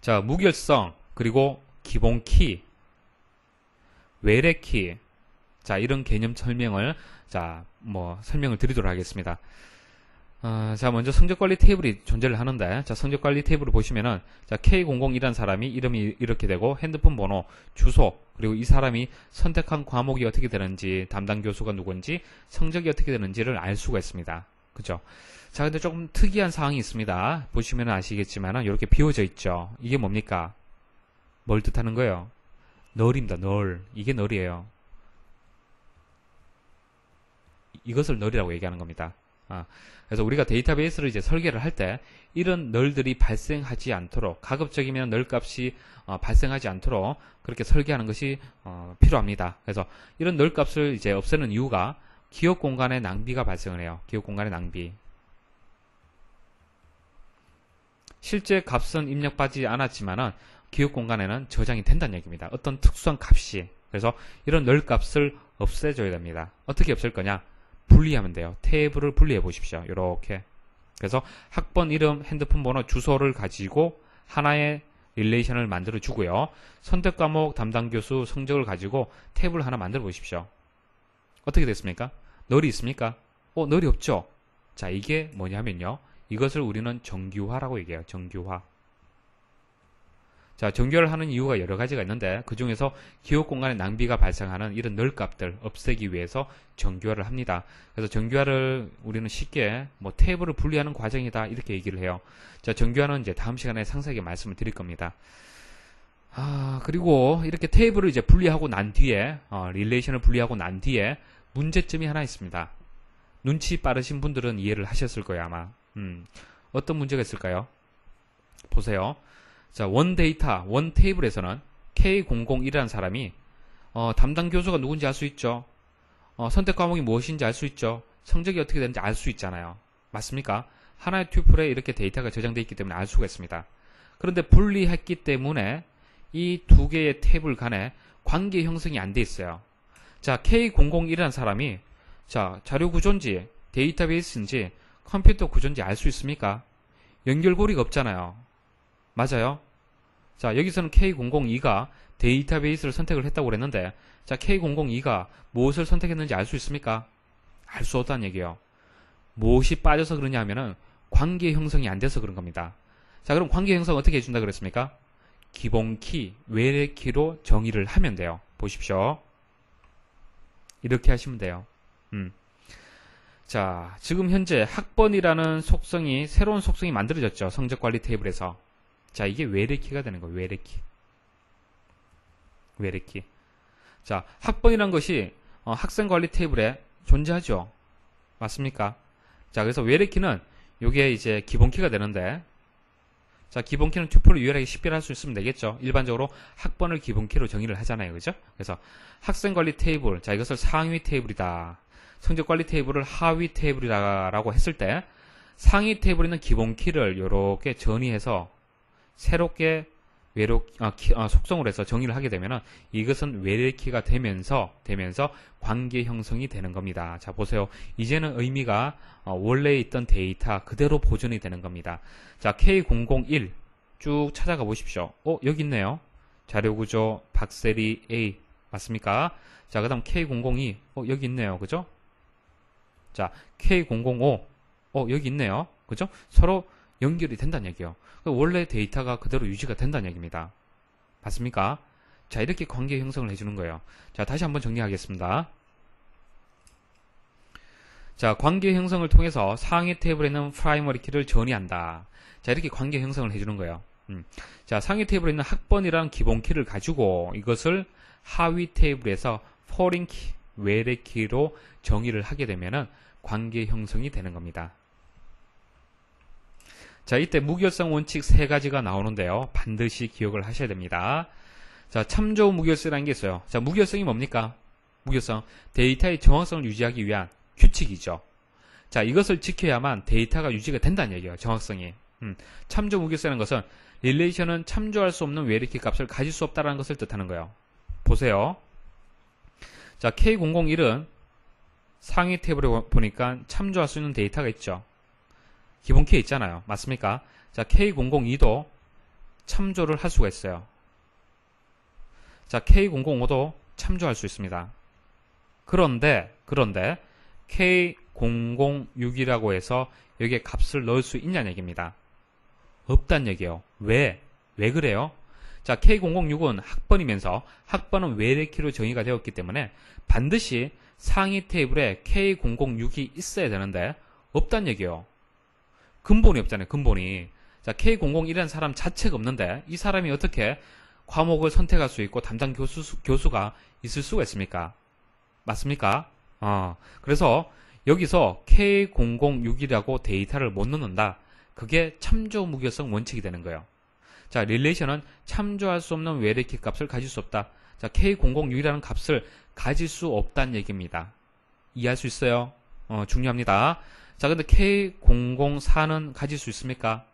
자, 무결성, 그리고 기본 키, 외래 키. 자, 이런 개념 설명을, 설명을 드리도록 하겠습니다. 자, 먼저 성적관리 테이블이 존재를 하는데, 자, 성적관리 테이블을 보시면은, 자, K001이라는 사람이 이름이 이렇게 되고, 핸드폰 번호, 주소, 그리고 이 사람이 선택한 과목이 어떻게 되는지, 담당 교수가 누군지, 성적이 어떻게 되는지를 알 수가 있습니다. 그죠? 자, 근데 조금 특이한 사항이 있습니다. 보시면 아시겠지만은, 이렇게 비워져 있죠. 이게 뭡니까? 뭘 뜻하는 거예요? 널입니다, 널. 이게 널이에요. 이것을 널이라고 얘기하는 겁니다. 그래서 우리가 데이터베이스를 이제 설계를 할 때 이런 널들이 발생하지 않도록 가급적이면 널 값이 발생하지 않도록 그렇게 설계하는 것이 필요합니다. 그래서 이런 널 값을 이제 없애는 이유가 기억 공간의 낭비가 발생을 해요. 기억 공간의 낭비. 실제 값은 입력받지 않았지만은 기억 공간에는 저장이 된다는 얘기입니다. 어떤 특수한 값이. 그래서 이런 널 값을 없애줘야 됩니다. 어떻게 없앨 거냐? 분리하면 돼요. 테이블을 분리해 보십시오. 이렇게. 그래서 학번 이름, 핸드폰 번호, 주소를 가지고 하나의 릴레이션을 만들어 주고요. 선택 과목, 담당 교수, 성적을 가지고 탭을 하나 만들어 보십시오. 어떻게 됐습니까? 널이 있습니까? 널이 없죠? 자, 이게 뭐냐면요. 이것을 우리는 정규화라고 얘기해요. 정규화. 자, 정규화를 하는 이유가 여러 가지가 있는데 그 중에서 기억 공간의 낭비가 발생하는 이런 널 값들 없애기 위해서 정규화를 합니다. 그래서 정규화를 우리는 쉽게 테이블을 분리하는 과정이다 이렇게 얘기를 해요. 자, 정규화는 이제 다음 시간에 상세하게 말씀을 드릴 겁니다. 그리고 이렇게 테이블을 이제 분리하고 난 뒤에 릴레이션을 분리하고 난 뒤에 문제점이 하나 있습니다. 눈치 빠르신 분들은 이해를 하셨을 거예요, 아마. 어떤 문제가 있을까요? 보세요. 자, 원 데이터, 원 테이블에서는 K001이라는 사람이 담당 교수가 누군지 알 수 있죠. 선택 과목이 무엇인지 알 수 있죠. 성적이 어떻게 되는지 알 수 있잖아요. 맞습니까? 하나의 튜플에 이렇게 데이터가 저장되어 있기 때문에 알 수가 있습니다. 그런데 분리했기 때문에 이 두 개의 탭을 간에 관계 형성이 안 돼 있어요. 자, K001이라는 사람이 자료 구조인지 데이터베이스인지 컴퓨터 구조인지 알 수 있습니까? 연결고리가 없잖아요. 맞아요? 자, 여기서는 K002가 데이터베이스를 선택을 했다고 그랬는데, 자, K002가 무엇을 선택했는지 알 수 있습니까? 알 수 없다는 얘기예요. 무엇이 빠져서 그러냐 하면은 관계 형성이 안 돼서 그런 겁니다. 자, 그럼 관계 형성 어떻게 해준다 그랬습니까? 기본 키, 외래 키로 정의를 하면 돼요. 보십시오. 이렇게 하시면 돼요. 자, 지금 현재 학번이라는 속성이, 새로운 속성이 만들어졌죠. 성적관리 테이블에서. 자, 이게 외래키가 되는 거예요. 외래키. 외래키. 자, 학번이란 것이 학생관리 테이블에 존재하죠. 맞습니까? 자, 그래서 외래키는 요게 이제 기본키가 되는데, 자, 기본키는 튜플을 유일하게 식별할 수 있으면 되겠죠. 일반적으로 학번을 기본키로 정의를 하잖아요. 그죠? 그래서 학생관리 테이블, 자, 이것을 상위 테이블이다. 성적관리 테이블을 하위 테이블이라고 했을 때, 상위 테이블에 있는 기본키를 이렇게 전이해서 새롭게 속성으로 해서 정의를 하게 되면은 이것은 외래키가 되면서 관계 형성이 되는 겁니다. 자, 보세요. 이제는 의미가 원래 있던 데이터 그대로 보존이 되는 겁니다. 자, K001 쭉 찾아가 보십시오. 여기 있네요. 자료구조 박세리 A 맞습니까? 자, 그 다음 K002 여기 있네요. 그죠? 자, K005 여기 있네요. 그죠? 서로 연결이 된다는 얘기예요. 원래 데이터가 그대로 유지가 된다는 얘기입니다. 맞습니까? 자, 이렇게 관계 형성을 해주는 거예요. 자, 다시 한번 정리하겠습니다. 자, 관계 형성을 통해서 상위 테이블에 있는 프라이머리 키를 전이한다. 자, 이렇게 관계 형성을 해주는 거예요. 자, 상위 테이블에 있는 학번이라는 기본 키를 가지고 이것을 하위 테이블에서 포린 키, 외래 키로 정의를 하게 되면은 관계 형성이 되는 겁니다. 자, 이때 무결성 원칙 세 가지가 나오는데요. 반드시 기억을 하셔야 됩니다. 자, 참조 무결성이라는 게 있어요. 자, 무결성이 뭡니까? 무결성. 데이터의 정확성을 유지하기 위한 규칙이죠. 자, 이것을 지켜야만 데이터가 유지가 된다는 얘기예요. 정확성이. 참조 무결성이라는 것은 릴레이션은 참조할 수 없는 외래키 값을 가질 수 없다는 것을 뜻하는 거예요. 보세요. 자, K001은 상위 테이블에 보니까 참조할 수 있는 데이터가 있죠. 기본 키에 있잖아요. 맞습니까? 자, K002도 참조를 할 수가 있어요. 자, K005도 참조할 수 있습니다. 그런데 K006이라고 해서 여기에 값을 넣을 수 있냐는 얘기입니다. 없단 얘기예요. 왜 그래요? 자, K006은 학번이면서 학번은 외래키로 정의가 되었기 때문에 반드시 상위 테이블에 K006이 있어야 되는데 없단 얘기예요. 근본이 없잖아요. 근본이. 자, K001이라는 사람 자체가 없는데 이 사람이 어떻게 과목을 선택할 수 있고 담당 교수가 있을 수가 있습니까? 맞습니까? 그래서 여기서 K006이라고 데이터를 못 넣는다. 그게 참조 무결성 원칙이 되는 거예요. 자, 릴레이션은 참조할 수 없는 외래키 값을 가질 수 없다. 자, K006이라는 값을 가질 수 없다는 얘기입니다. 이해할 수 있어요? 중요합니다. 자, 근데 K004는 가질 수 있습니까?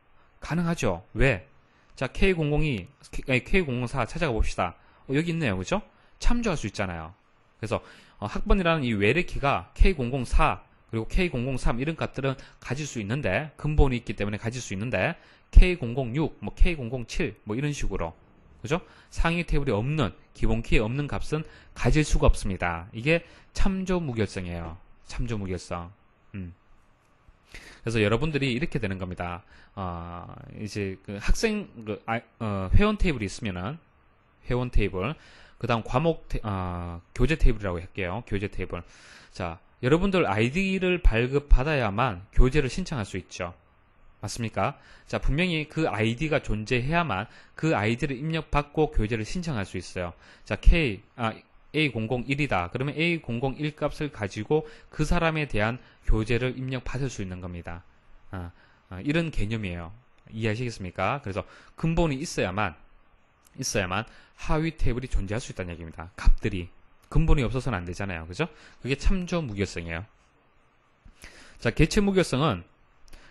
가능하죠. 왜? 자, K004 찾아가 봅시다. 여기 있네요. 그죠? 참조할 수 있잖아요. 그래서 학번이라는 이 외래키가 K004 그리고 K003 이런 값들은 가질 수 있는데 근본이 있기 때문에 가질 수 있는데 K006, 뭐 K007 뭐 이런 식으로 그죠? 상위 테이블이 없는 기본 키에 없는 값은 가질 수가 없습니다. 이게 참조 무결성이에요. 참조 무결성. 그래서 여러분들이 이렇게 되는 겁니다. 이제 그 학생 회원 테이블이 있으면은 회원 테이블 그 다음 과목 교재 테이블이라고 할게요. 교재 테이블. 자, 여러분들 아이디를 발급받아야만 교재를 신청할 수 있죠. 맞습니까? 자, 분명히 그 아이디가 존재해야만 그 아이디를 입력받고 교재를 신청할 수 있어요. 자, A001이다. 그러면 A001 값을 가지고 그 사람에 대한 교재를 입력받을 수 있는 겁니다. 이런 개념이에요. 이해하시겠습니까? 그래서 근본이 있어야만 하위 테이블이 존재할 수 있다는 얘기입니다. 값들이. 근본이 없어서는 안 되잖아요. 그죠? 그게 참조 무결성이에요. 자, 개체 무결성은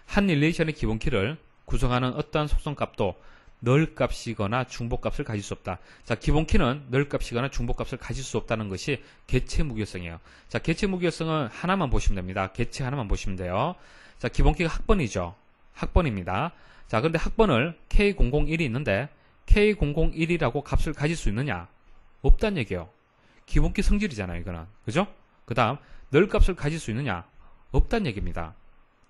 한 릴레이션의 기본 키를 구성하는 어떠한 속성값도 널 값이거나 중복 값을 가질 수 없다. 자, 기본 키는 널 값이거나 중복 값을 가질 수 없다는 것이 개체 무결성이에요. 자, 개체 무결성은 하나만 보시면 됩니다. 개체 하나만 보시면 돼요. 자, 기본 키가 학번이죠. 학번입니다. 자, 근데 학번을 K001이 있는데 K001이라고 값을 가질 수 있느냐? 없다는 얘기예요. 기본키 성질이잖아요, 이거는. 그죠? 그 다음, 널 값을 가질 수 있느냐? 없다는 얘기입니다.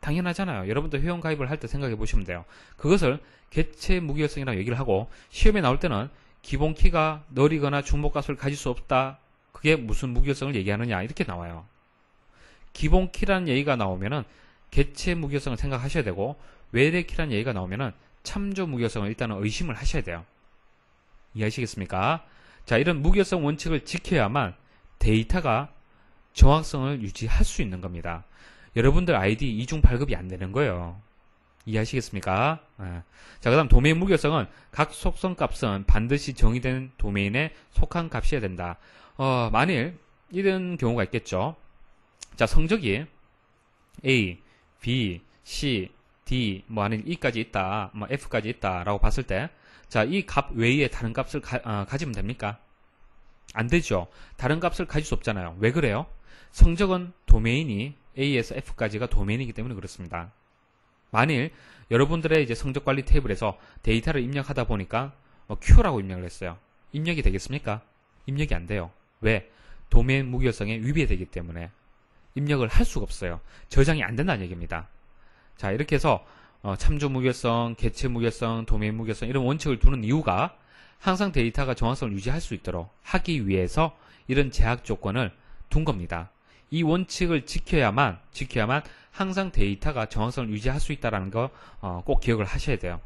당연하잖아요. 여러분도 회원 가입을 할 때 생각해 보시면 돼요. 그것을 개체 무결성이라고 얘기를 하고, 시험에 나올 때는 기본키가 널이거나 중복값을 가질 수 없다. 그게 무슨 무결성을 얘기하느냐? 이렇게 나와요. 기본키라는 얘기가 나오면은 개체 무결성을 생각하셔야 되고, 외래키라는 얘기가 나오면은 참조 무결성을 일단은 의심을 하셔야 돼요. 이해하시겠습니까? 자, 이런 무결성 원칙을 지켜야만 데이터가 정확성을 유지할 수 있는 겁니다. 여러분들 아이디 이중 발급이 안 되는 거예요. 이해하시겠습니까? 자, 그 다음 도메인 무결성은 각 속성 값은 반드시 정의된 도메인에 속한 값이어야 된다. 만일 이런 경우가 있겠죠. 자, 성적이 A, B, C, D, 뭐 아니면 E까지 있다, 뭐 F까지 있다라고 봤을 때, 자, 이 값 외에 다른 값을 가지면 됩니까? 안 되죠. 다른 값을 가질 수 없잖아요. 왜 그래요? 성적은 도메인이 A에서 F까지가 도메인이기 때문에 그렇습니다. 만일 여러분들의 이제 성적 관리 테이블에서 데이터를 입력하다 보니까 Q라고 입력을 했어요. 입력이 되겠습니까? 입력이 안 돼요. 왜? 도메인 무결성에 위배되기 때문에 입력을 할 수가 없어요. 저장이 안 된다는 얘기입니다. 자, 이렇게 해서 참조 무결성, 개체 무결성, 도메인 무결성 이런 원칙을 두는 이유가 항상 데이터가 정확성을 유지할 수 있도록 하기 위해서 이런 제약 조건을 둔 겁니다. 이 원칙을 지켜야만 항상 데이터가 정확성을 유지할 수 있다는 거 꼭 기억을 하셔야 돼요.